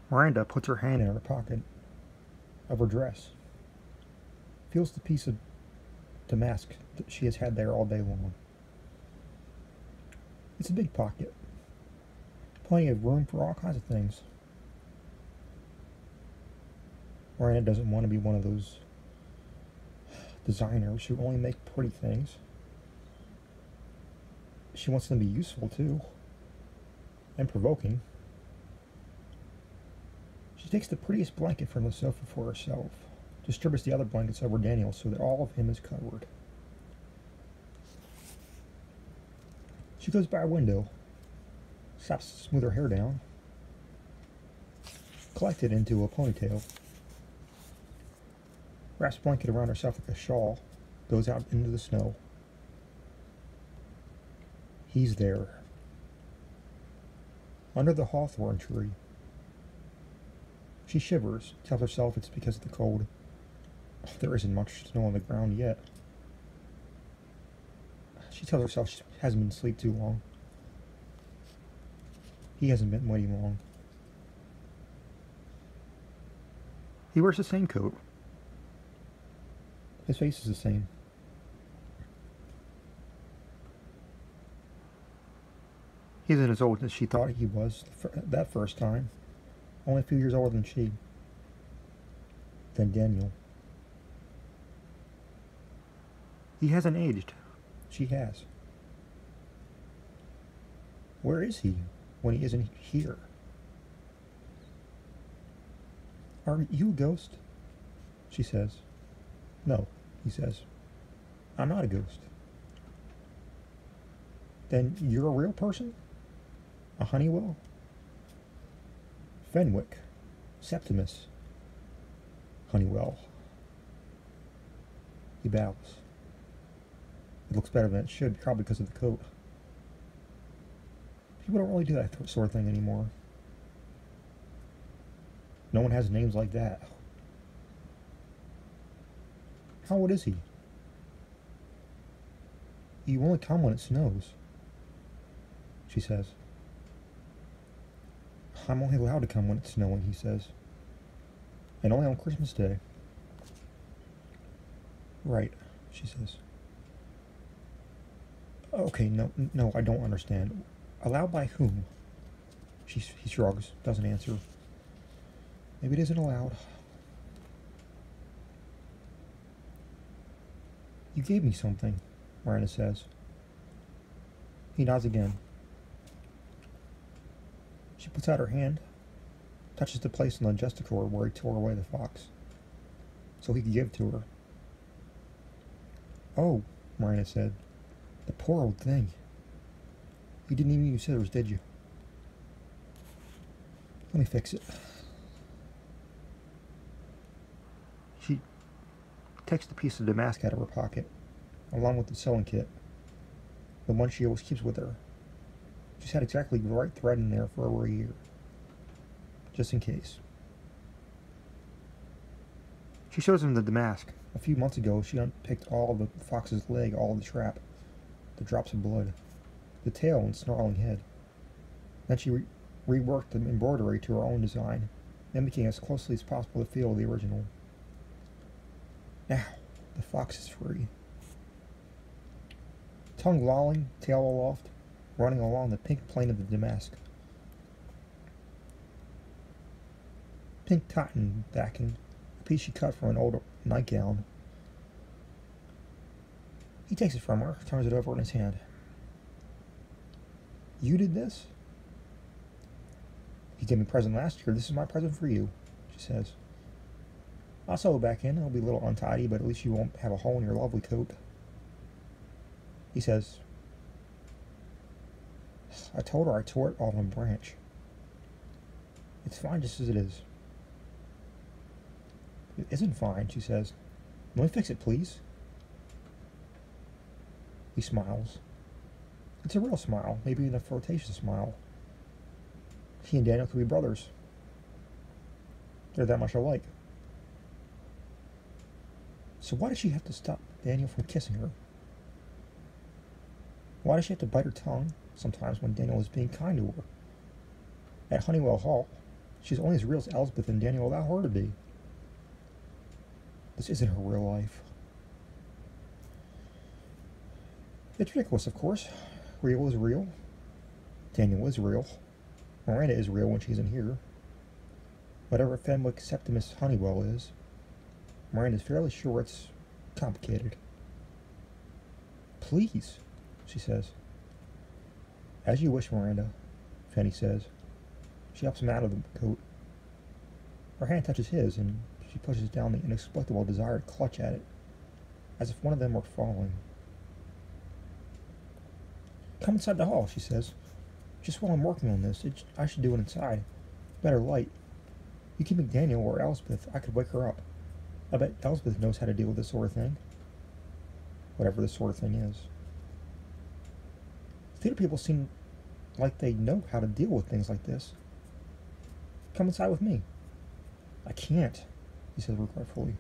Miranda puts her hand in her pocket of her dress, feels the piece of damask that she has had there all day long. It's a big pocket, plenty of room for all kinds of things. Miranda doesn't want to be one of those designers who only make pretty things. She wants them to be useful too, and provoking. She takes the prettiest blanket from the sofa for herself, distributes the other blankets over Daniel so that all of him is covered. She goes by a window, stops to smooth her hair down, collect it into a ponytail, wraps a blanket around herself like a shawl, goes out into the snow. He's there, under the hawthorn tree. She shivers, tells herself it's because of the cold. There isn't much snow on the ground yet. She tells herself she hasn't been asleep too long. He hasn't been waiting long. He wears the same coat. His face is the same. He isn't as old as she thought he was that first time. Only a few years older than she. Than Daniel. He hasn't aged. She has. Where is he when he isn't here? Are you a ghost? She says. No, he says. I'm not a ghost. Then you're a real person? A Honeywell? Fenwick. Septimus. Honeywell. He bows. It looks better than it should, probably because of the coat. People don't really do that sort of thing anymore. No one has names like that. How old is he? You only come when it snows, she says. I'm only allowed to come when it's snowing, he says. And only on Christmas Day. Right, she says. Okay, no, I don't understand. Allowed by whom? He shrugs, doesn't answer. Maybe it isn't allowed. You gave me something, Miranda says. He nods again. She puts out her hand, touches the place on the adjuster where he tore away the fox, so he could give it to her. Oh, Miranda said. The poor old thing. You didn't even use scissors, did you? Let me fix it. She takes the piece of damask out of her pocket, along with the sewing kit, the one she always keeps with her. She's had exactly the right thread in there for over a year, just in case. She shows him the damask. A few months ago, she unpicked all of the fox's leg, all of the trap, the drops of blood, the tail and snarling head. Then she reworked the embroidery to her own design, mimicking as closely as possible the feel of the original. Now, the fox is free. Tongue lolling, tail aloft, running along the pink plane of the damask. Pink cotton backing, a piece she cut from an old nightgown. He takes it from her, turns it over in his hand. You did this? You gave me a present last year. This is my present for you, she says. I'll sew it back in. It'll be a little untidy, but at least you won't have a hole in your lovely coat. He says, I told her I tore it off a branch. It's fine just as it is. It isn't fine, she says. Let me fix it, please. He smiles. It's a real smile, maybe even a flirtatious smile. He and Daniel could be brothers. They're that much alike. So why does she have to stop Daniel from kissing her? Why does she have to bite her tongue sometimes when Daniel is being kind to her? At Honeywell Hall, She's only as real as Elspeth and Daniel allow her to be. This isn't her real life. It's ridiculous, of course. Real is real. Daniel is real. Miranda is real when she's in here. Whatever Fenwick Septimus Honeywell is, Miranda's fairly sure it's complicated. Please, she says. As you wish, Miranda, Fanny says. She helps him out of the coat. Her hand touches his, and she pushes down the inexplicable desire to clutch at it, as if one of them were falling. Come inside the hall, she says. Just while I'm working on this, I should do it inside. Better light. You can make Daniel or Elspeth. I could wake her up. I bet Elspeth knows how to deal with this sort of thing. Whatever this sort of thing is. Theater people seem like they know how to deal with things like this. Come inside with me. I can't, he says regretfully.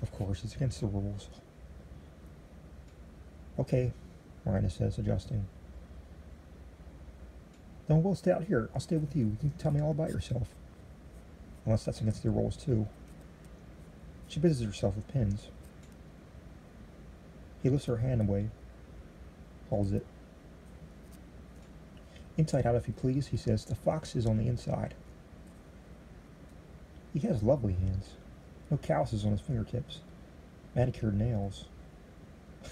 Of course, it's against the rules. Okay, Miranda says, adjusting. Then we'll stay out here. I'll stay with you. You can tell me all about yourself. Unless that's against the rules, too. She busies herself with pins. He lifts her hand away, holds it. Inside out, if you please, he says. The fox is on the inside. He has lovely hands. No calluses on his fingertips. Manicured nails.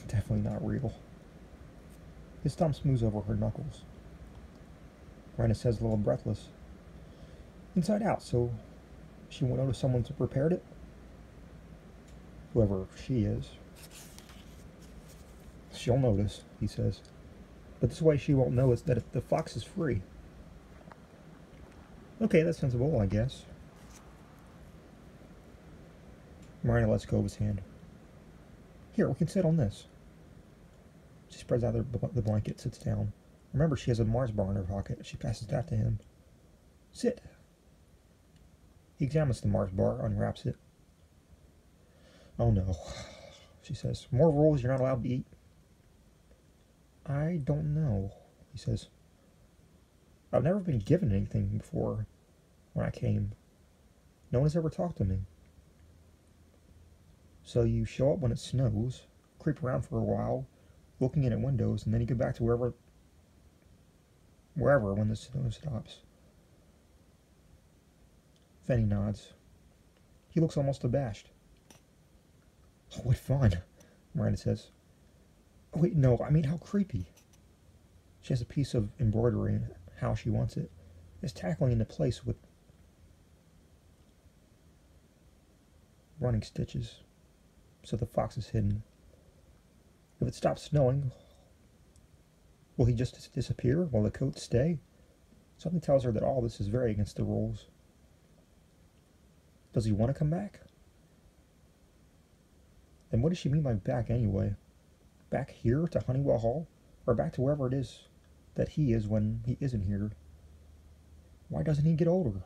Definitely not real. His thumb smooths over her knuckles. Miranda says, a little breathless. Inside out, so she won't notice someone's prepared it? Whoever she is. She'll notice, he says. But this way she won't know is that the fox is free. Okay, that's sensible, I guess. Miranda lets go of his hand. Here, we can sit on this. She spreads out the blanket, sits down. Remember, she has a Mars bar in her pocket. She passes that to him. Sit. He examines the Mars bar, unwraps it. Oh no, she says. More rules you're not allowed to eat? I don't know, he says. I've never been given anything before when I came. No one has ever talked to me. So you show up when it snows, creep around for a while, looking in at windows, and then you go back to wherever when the snow stops. Fanny nods. He looks almost abashed. Oh, what fun, Miranda says. Oh, wait, no, I mean how creepy. She has a piece of embroidery and how she wants it. It's tackling into place with running stitches, so the fox is hidden. If it stops snowing, will he just disappear? Will the coat stay? Something tells her that all this is very against the rules. Does he want to come back? Then what does she mean by back anyway? Back here to Honeywell Hall? Or back to wherever it is that he is when he isn't here? Why doesn't he get older?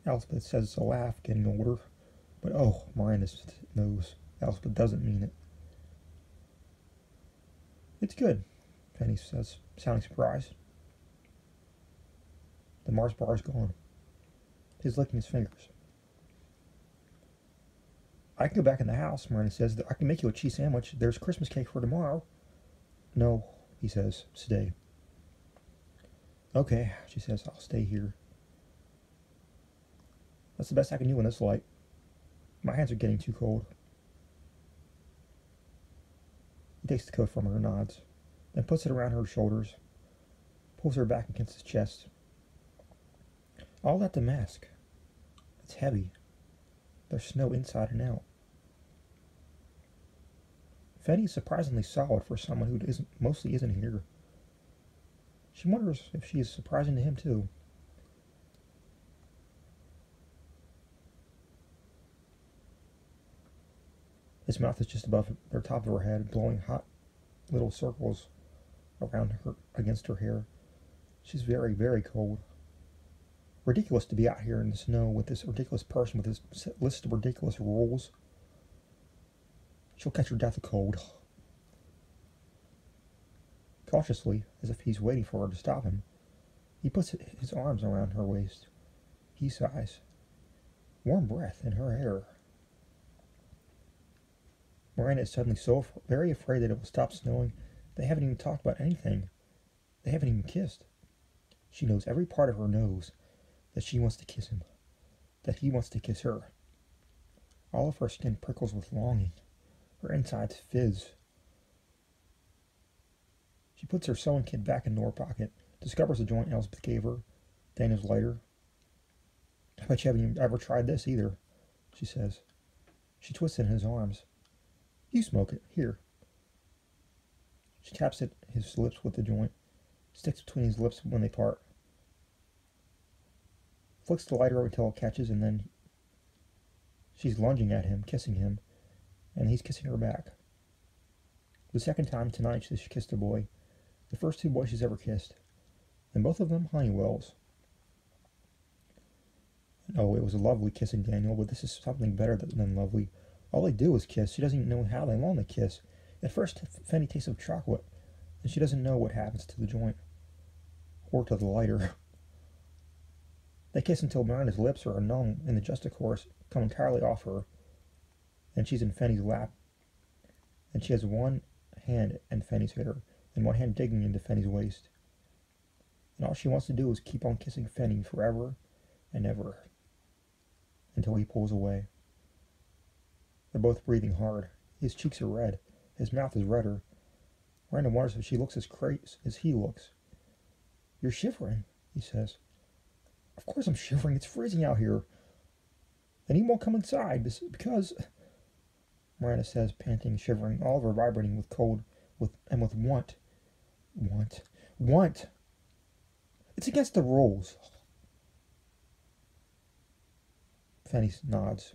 Elspeth says it's a laugh, getting older. But oh, Miranda knows. Elspeth doesn't mean it. It's good, Fanny says, sounding surprised. The Mars bar is gone. He's licking his fingers. I can go back in the house, Miranda says. I can make you a cheese sandwich. There's Christmas cake for tomorrow. No, he says. Stay. Okay, she says. I'll stay here. That's the best I can do in this light. My hands are getting too cold. He takes the coat from her, nods, then puts it around her shoulders, pulls her back against his chest. All that the mask. It's heavy. There's snow inside and out. Fanny is surprisingly solid for someone who mostly isn't here. She wonders if she is surprising to him too. His mouth is just above the top of her head, blowing hot little circles around her against her hair. She's very, very cold. Ridiculous to be out here in the snow with this ridiculous person with this list of ridiculous rules. She'll catch her death of cold. Cautiously, as if he's waiting for her to stop him, He puts his arms around her waist. He sighs. Warm breath in her hair. Miranda is suddenly so very afraid that it will stop snowing. They haven't even talked about anything. They haven't even kissed. She knows every part of her knows that she wants to kiss him, that he wants to kiss her. All of her skin prickles with longing. Her insides fizz. She puts her sewing kit back into her pocket, discovers the joint Elspeth gave her, Daniel's lighter. I bet you haven't ever tried this either, she says. She twists it in his arms. You smoke it. Here. She taps at his lips with the joint, sticks between his lips when they part, flicks the lighter until it catches, and then she's lunging at him, kissing him, and he's kissing her back. The second time tonight she kissed a boy, the first two boys she's ever kissed, and both of them Honeywells. Oh, it was a lovely kissing, Daniel, but this is something better than lovely. All they do is kiss. She doesn't even know how they want to kiss. At first, Fanny tastes of chocolate, and she doesn't know what happens to the joint or to the lighter. They kiss until Miranda's lips are numb and the justicorse come entirely off her, and she's in Fanny's lap, and she has one hand in Fanny's hair and one hand digging into Fanny's waist. And all she wants to do is keep on kissing Fanny forever and ever until he pulls away. They're both breathing hard. His cheeks are red. His mouth is redder. Miranda wonders if she looks as crazy as he looks. You're shivering, he says. Of course I'm shivering. It's freezing out here. And he won't come inside because, Miranda says, panting, shivering, all of her vibrating with cold and with want. Want. It's against the rules. Fanny nods.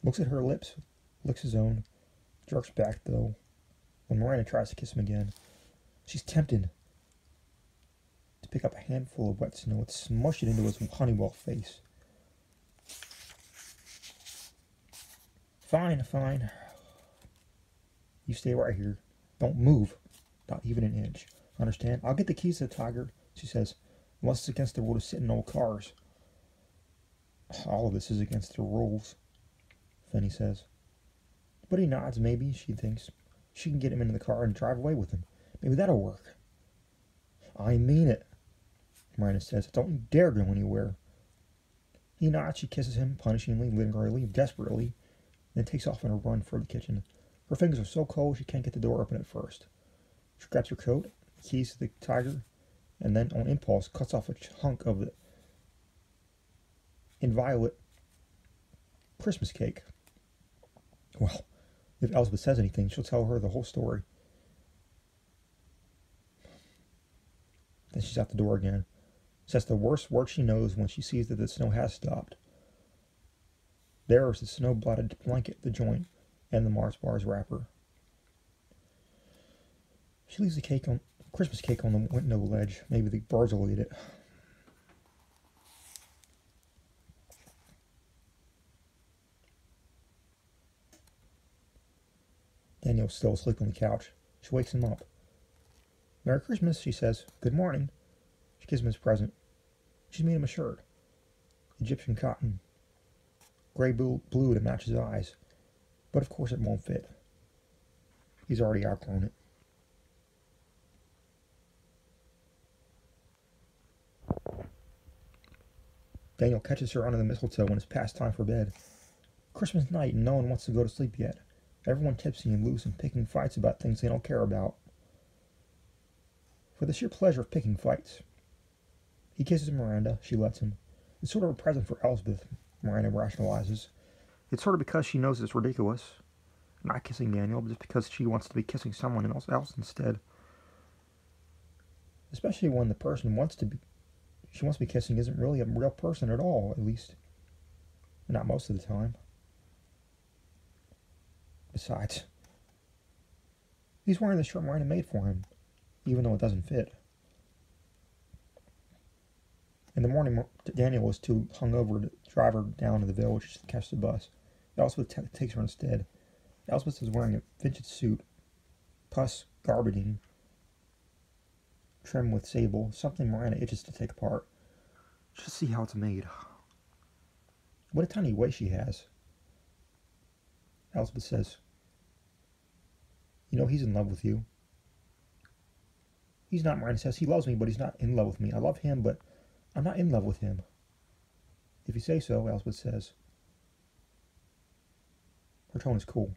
Looks at her lips, licks his own, jerks back, though, when Miranda tries to kiss him again. She's tempted to pick up a handful of wet snow and smush it into his Honeywell face. Fine. You stay right here. Don't move. Not even an inch. Understand? I'll get the keys to the Tiger, she says, unless it's against the rule to sit in old cars. All of this is against the rules, Fanny says. But he nods. Maybe, she thinks, she can get him into the car and drive away with him. Maybe that'll work. I mean it, Miranda says. Don't you dare go anywhere. He nods. She kisses him, punishingly, literally, desperately, then takes off on a run for the kitchen. Her fingers are so cold she can't get the door open at first. She grabs her coat, keys to the Tiger, and then, on impulse, cuts off a hunk of the inviolate Christmas cake. Well, if Elspeth says anything, she'll tell her the whole story. Then she's out the door again. Says the worst word she knows when she sees that the snow has stopped. There is the snow-blotted blanket, the joint, and the Mars bars wrapper. She leaves the Christmas cake on the window ledge. Maybe the birds will eat it. Daniel's still asleep on the couch. She wakes him up. Merry Christmas, she says. Good morning. She gives him his present. She's made him a shirt. Egyptian cotton. Gray blue to match his eyes. But of course it won't fit. He's already outgrown it. Daniel catches her under the mistletoe when it's past time for bed. Christmas night and no one wants to go to sleep yet. Everyone tipsy and loose and picking fights about things they don't care about. For the sheer pleasure of picking fights. He kisses Miranda. She lets him. It's sort of a present for Elspeth, Miranda rationalizes. It's sort of because she knows it's ridiculous. Not kissing Daniel, but just because she wants to be kissing someone else instead. Especially when the person she wants to be kissing isn't really a real person at all, at least. Not most of the time. Besides, he's wearing the shirt Miranda made for him, even though it doesn't fit. In the morning, Daniel was too hungover to drive her down to the village to catch the bus. Elspeth takes her instead. Elspeth is wearing a vintage suit, pus garbaging, trim with sable, something Miranda itches to take apart. Just see how it's made. What a tiny waist she has. Elspeth says, you know he's in love with you. He's not, Miranda says. He loves me, but he's not in love with me. I love him, but I'm not in love with him. If you say so, Elspeth says. Her tone is cool.